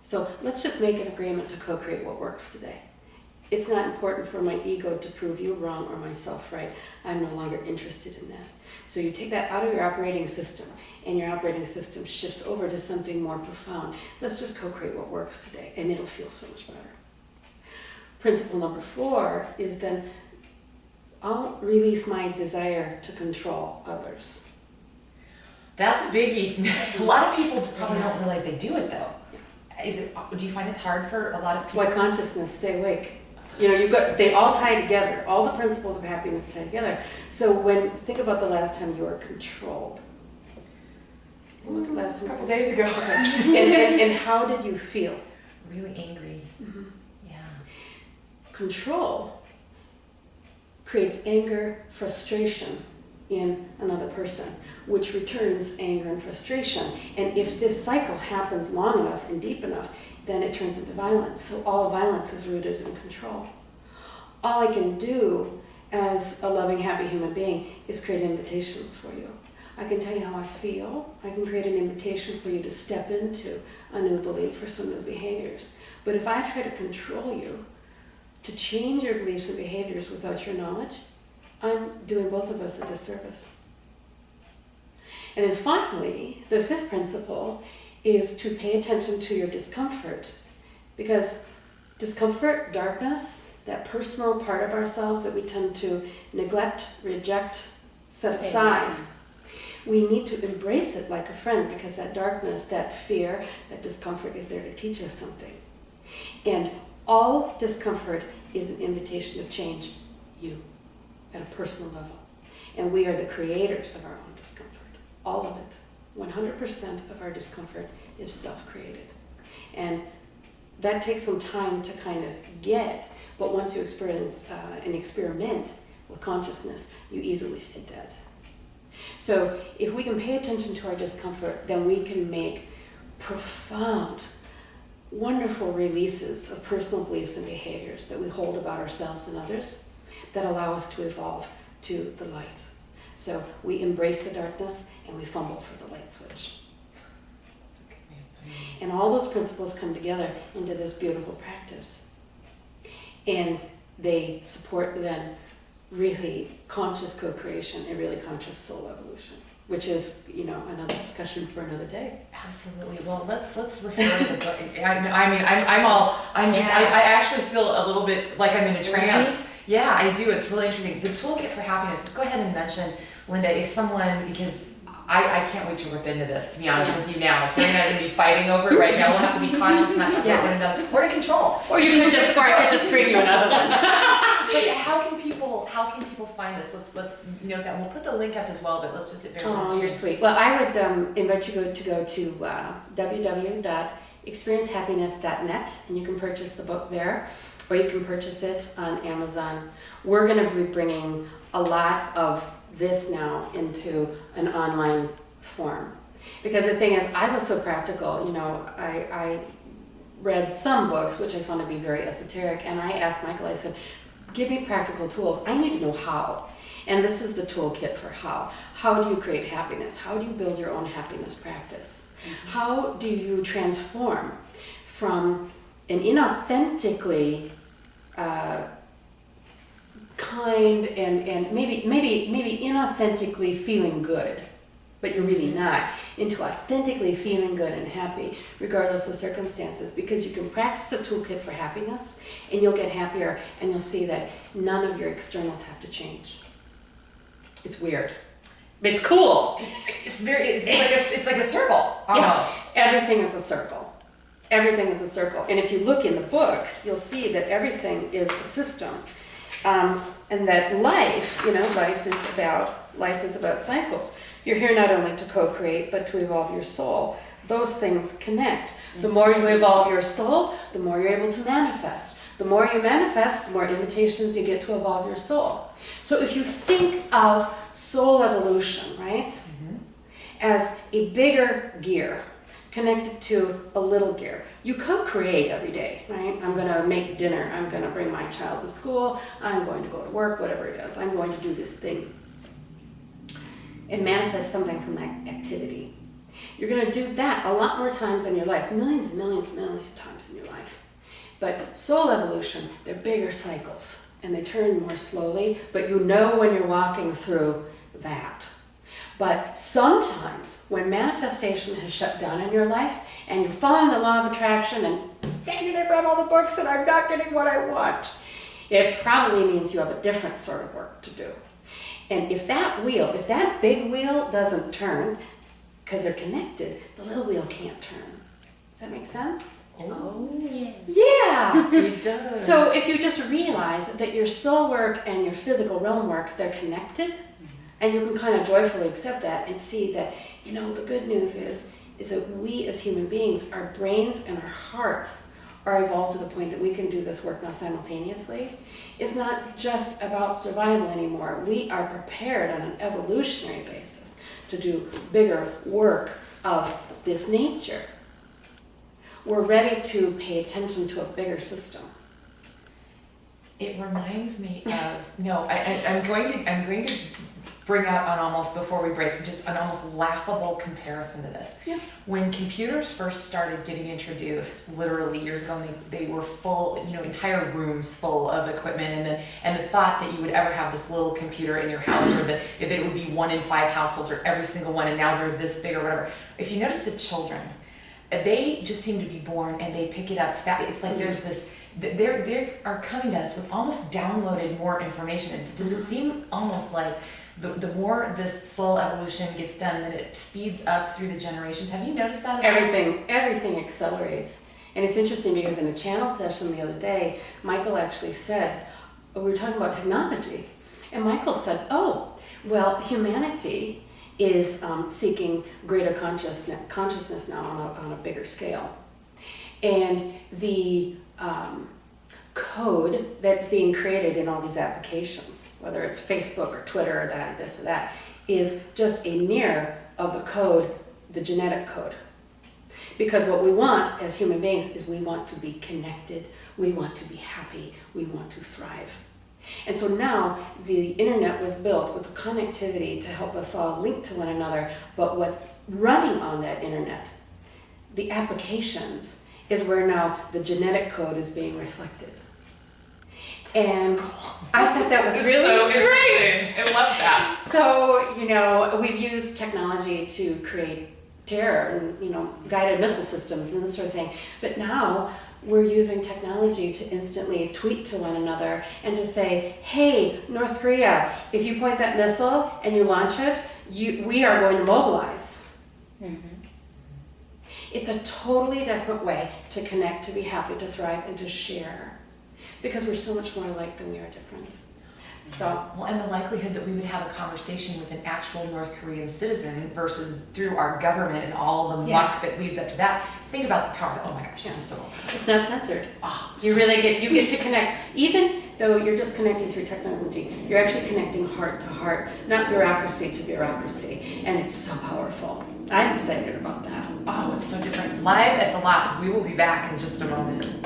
So let's just make an agreement to co-create what works today. It's not important for my ego to prove you wrong or myself right. I'm no longer interested in that. So you take that out of your operating system, and your operating system shifts over to something more profound. Let's just co-create what works today, and it'll feel so much better. Principle number 4 is then I'll release my desire to control others. That's a biggie. A lot of people probably don't realize they do it though. Do you find it's hard for a lot of people? That's why consciousness, stay awake. You know, they all tie together. All the principles of happiness tie together. So think about the last time you were controlled. When was the last time? A couple days ago. and how did you feel? Really angry. Mm-hmm. Yeah. Control creates anger, frustration in another person, which returns anger and frustration. And if this cycle happens long enough and deep enough, then it turns into violence. So all violence is rooted in control. All I can do as a loving, happy human being is create invitations for you. I can tell you how I feel. I can create an invitation for you to step into a new belief or some new behaviors. But if I try to control you, to change your beliefs and behaviors without your knowledge, I'm doing both of us a disservice. And then finally, the 5th principle is to pay attention to your discomfort. Because discomfort, darkness, that personal part of ourselves that we tend to neglect, reject, set aside, we need to embrace it like a friend, because that darkness, that fear, that discomfort is there to teach us something. And all discomfort is an invitation to change you at a personal level. And we are the creators of our own discomfort. All of it. 100% of our discomfort is self-created. And that takes some time to kind of get, but once you experience and experiment with consciousness, you easily see that. So if we can pay attention to our discomfort, then we can make profound, wonderful releases of personal beliefs and behaviors that we hold about ourselves and others that allow us to evolve to the light. So we embrace the darkness and we fumble for the light switch. And all those principles come together into this beautiful practice. And they support then really conscious co-creation and really conscious soul evolution, which is, another discussion for another day. Absolutely. Well, let's refer to the book. I actually feel a little bit like I'm in a trance. Yeah, I do. It's really interesting. The Toolkit for Happiness, let's go ahead and mention, Linda, if someone, because I can't wait to rip into this, to be honest with you now. Terry and I are going to be fighting over it right now. We'll have to be conscious not to rip one another, or to control. Or I could just bring you another one. But how can people find this? Let's note that. We'll put the link up as well, but let's just sit there. Oh, you're sweet. Well, I would invite you to go to www.experiencehappiness.net, and you can purchase the book there, or you can purchase it on Amazon. We're going to be bringing a lot of this now into an online form. Because the thing is, I was so practical, I read some books, which I found to be very esoteric, and I asked Michael, I said, give me practical tools. I need to know how. And this is the toolkit for how. How do you create happiness? How do you build your own happiness practice? Mm-hmm. How do you transform from an inauthentically kind and maybe inauthentically feeling good, but you're really not, into authentically feeling good and happy regardless of circumstances, because you can practice a toolkit for happiness and you'll get happier, and you'll see that none of your externals have to change. It's weird. It's cool. It's like a circle almost. Yeah. Everything is a circle. Everything is a circle. And if you look in the book, you'll see that everything is a system. And that life is about cycles. You're here not only to co-create, but to evolve your soul. Those things connect. The more you evolve your soul, the more you're able to manifest. The more you manifest, the more invitations you get to evolve your soul. So if you think of soul evolution, right, as a bigger gear connected to a little gear. You co-create every day, right? I'm going to make dinner. I'm going to bring my child to school. I'm going to go to work, whatever it is. I'm going to do this thing and manifest something from that activity. You're going to do that a lot more times in your life, millions and millions and millions of times in your life. But soul evolution, they're bigger cycles and they turn more slowly, but you know when you're walking through that. But sometimes when manifestation has shut down in your life and you're following the law of attraction and dang it, I've read all the books and I'm not getting what I want, it probably means you have a different sort of work to do. And if that big wheel doesn't turn, because they're connected, the little wheel can't turn. Does that make sense? Oh, yes. Yeah! It does. So if you just realize that your soul work and your physical realm work, they're connected, and you can kind of joyfully accept that and see that, the good news is that we as human beings, our brains and our hearts are evolved to the point that we can do this work now simultaneously. It's not just about survival anymore. We are prepared on an evolutionary basis to do bigger work of this nature. We're ready to pay attention to a bigger system. It reminds me of I'm going to bring up on almost before we break just an almost laughable comparison to this. Yeah. When computers first started getting introduced, literally years ago, they were full, entire rooms full of equipment, and the thought that you would ever have this little computer in your house, or that it would be 1 in 5 households, or every single one, and now they're this big or whatever. If you notice the children, they just seem to be born and they pick it up fast. It's like there's this. They are coming to us with almost downloaded more information. And does it seem almost like the more this soul evolution gets done, then it speeds up through the generations? Have you noticed that? Everything accelerates. And it's interesting because in a channel session the other day, Michael actually said, we were talking about technology, and Michael said, humanity is seeking greater consciousness now on a bigger scale. And the code that's being created in all these applications, whether it's Facebook or Twitter or that or this or that, is just a mirror of the code, the genetic code. Because what we want as human beings is we want to be connected, we want to be happy, we want to thrive. And so now the internet was built with the connectivity to help us all link to one another, but what's running on that internet, the applications, is where now the genetic code is being reflected. And I thought that was really so great. interesting. I love that. So, we've used technology to create terror and, guided missile systems and this sort of thing. But now we're using technology to instantly tweet to one another and to say, hey, North Korea, if you point that missile and you launch it, we are going to mobilize. Mm-hmm. It's a totally different way to connect, to be happy, to thrive, and to share. Because we're so much more alike than we are different. And the likelihood that we would have a conversation with an actual North Korean citizen versus through our government and all the muck that leads up to that. Think about the power. Oh my gosh, this is so cool. It's not censored. Oh, You get to connect, even though you're just connecting through technology, you're actually connecting heart to heart, not bureaucracy to bureaucracy. And it's so powerful. I'm excited about that. Oh, it's so different. Live at the Loft. We will be back in just a moment.